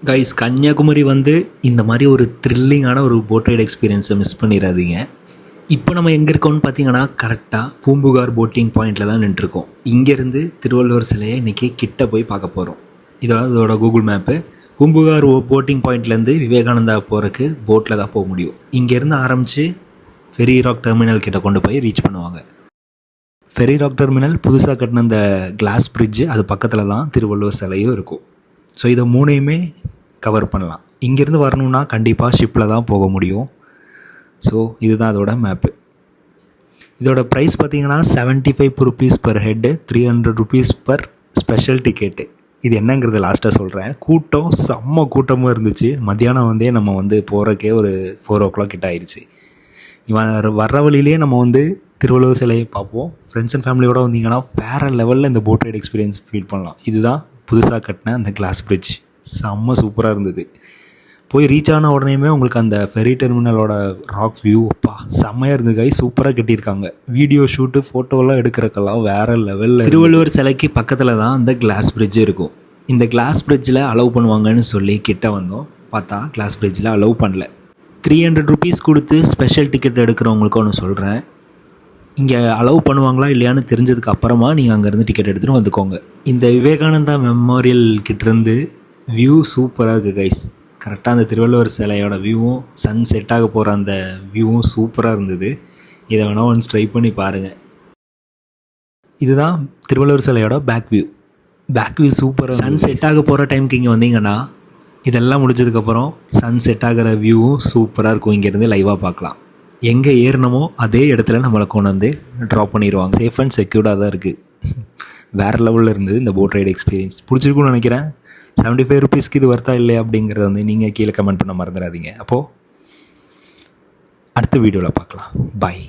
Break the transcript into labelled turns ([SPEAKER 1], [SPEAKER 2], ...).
[SPEAKER 1] Guys, Kanyakumari வந்து இந்த மாதிரி ஒரு த்ரில்லிங்கான ஒரு போட் ரைட் எக்ஸ்பீரியன்ஸை மிஸ் பண்ணிடாதீங்க. இப்போ நம்ம எங்கே இருக்கோம்னு பார்த்தீங்கன்னா கரெக்டாக பூம்புகார் போட்டிங் பாயிண்டில் தான் நின்றுருக்கோம். இங்கேருந்து திருவள்ளுவர் சிலையை இன்றைக்கி கிட்ட போய் பார்க்க போகிறோம். இதோட கூகுள் மேப்பு. பூம்புகார் போட்டிங் பாயிண்ட்லேருந்து விவேகானந்தா போகிறதுக்கு போட்டில் தான் போக முடியும். இங்கேருந்து ஆரம்பித்து ஃபெரி ராக் டெர்மினல் கிட்ட கொண்டு போய் ரீச் பண்ணுவாங்க. ஃபெரி ராக் டெர்மினல் புதுசாக கட்டின அந்த கிளாஸ் பிரிட்ஜு அது பக்கத்தில் தான் திருவள்ளுவர் சிலையும் இருக்கும். ஸோ இதை மூணையுமே கவர் பண்ணலாம். இங்கேருந்து வரணுன்னா கண்டிப்பாக ஷிப்பில் தான் போக முடியும். ஸோ இதுதான் அதோட மேப்பு. இதோட ப்ரைஸ் பார்த்திங்கன்னா 75 rupees per head, 300 rupees per special ticket. இது என்னங்கிறது லாஸ்ட்டாக சொல்கிறேன். கூட்டம் செம்ம கூட்டமாக இருந்துச்சு. மத்தியானம் நம்ம போகிறக்கே ஒரு 4 o'clock கிட்ட ஆயிடுச்சு. வர்ற வழியிலே நம்ம திருவள்ளுவர் சிலையை பார்ப்போம். ஃப்ரெண்ட்ஸ் அண்ட் ஃபேமிலியோடு வந்தீங்கன்னா வேறு லெவலில் இந்த போட் ரைட் எக்ஸ்பீரியன்ஸ் ஃபீல் பண்ணலாம். இதுதான் புதுசாக கட்டின அந்த கிளாஸ் பிரிட்ஜ். செம்ம சூப்பராக இருந்தது. போய் ரீச் ஆன உடனேயுமே உங்களுக்கு அந்த ஃபெரி டெர்மினலோட ராக் வியூ செம்மையாக இருந்தது. கை சூப்பராக கட்டியிருக்காங்க. வீடியோ ஷூட்டு ஃபோட்டோலாம் எடுக்கிறக்கெல்லாம் வேறு லெவலில். திருவள்ளுவர் சிலைக்கு பக்கத்தில் தான் அந்த கிளாஸ் பிரிட்ஜ் இருக்கும். இந்த கிளாஸ் பிரிட்ஜில் அலோவ் பண்ணுவாங்கன்னு சொல்லி கிட்ட வந்தோம். பார்த்தா கிளாஸ் பிரிட்ஜில் அலோவ் பண்ணல. 300 rupees கொடுத்து ஸ்பெஷல் டிக்கெட் எடுக்கிறவங்களுக்கு ஒன்று சொல்கிறேன். இங்கே அலோவ் பண்ணுவாங்களா இல்லையான்னு தெரிஞ்சதுக்கு அப்புறமா நீங்கள் அங்கேருந்து டிக்கெட் எடுத்துகிட்டு வந்துக்கோங்க. இந்த விவேகானந்தா மெமோரியல் கிட்டேருந்து வியூ சூப்பராக இருக்குது கைஸ். கரெக்டாக அந்த திருவள்ளுவர் சிலையோட வியூவும் சன் செட் ஆக போகிற அந்த வியூவும் சூப்பராக இருந்தது. இதை வேணால் ஒன்ஸ் ட்ரை பண்ணி பாருங்கள். இதுதான் திருவள்ளுவர் சிலையோட பேக் வியூ சூப்பராக. சன் செட் ஆக போகிற டைமுக்கு இங்கே வந்தீங்கன்னா இதெல்லாம் முடிஞ்சதுக்கப்புறம் சன் செட் ஆகிற வியூவும் சூப்பராக இருக்கும். இங்கேருந்து லைவாக பார்க்கலாம். எங்கே ஏறினமோ அதே இடத்துல நம்மளை கொண்டு ட்ராப் பண்ணிடுவாங்க. சேஃப் அண்ட் செக்யூர்டாக தான் இருக்குது. வேறு லெவலில் இருந்தது இந்த போட் ரைடு எக்ஸ்பீரியன்ஸ். பிடிச்சிருக்குன்னு நினைக்கிறேன். 75 rupeesக்கு இது வர்த்தா இல்லையா அப்படிங்கிறத நீங்கள் கீழே கமெண்ட் பண்ண மறந்துடாதீங்க. அப்போது அடுத்த வீடியோவில் பார்க்கலாம். பாய்.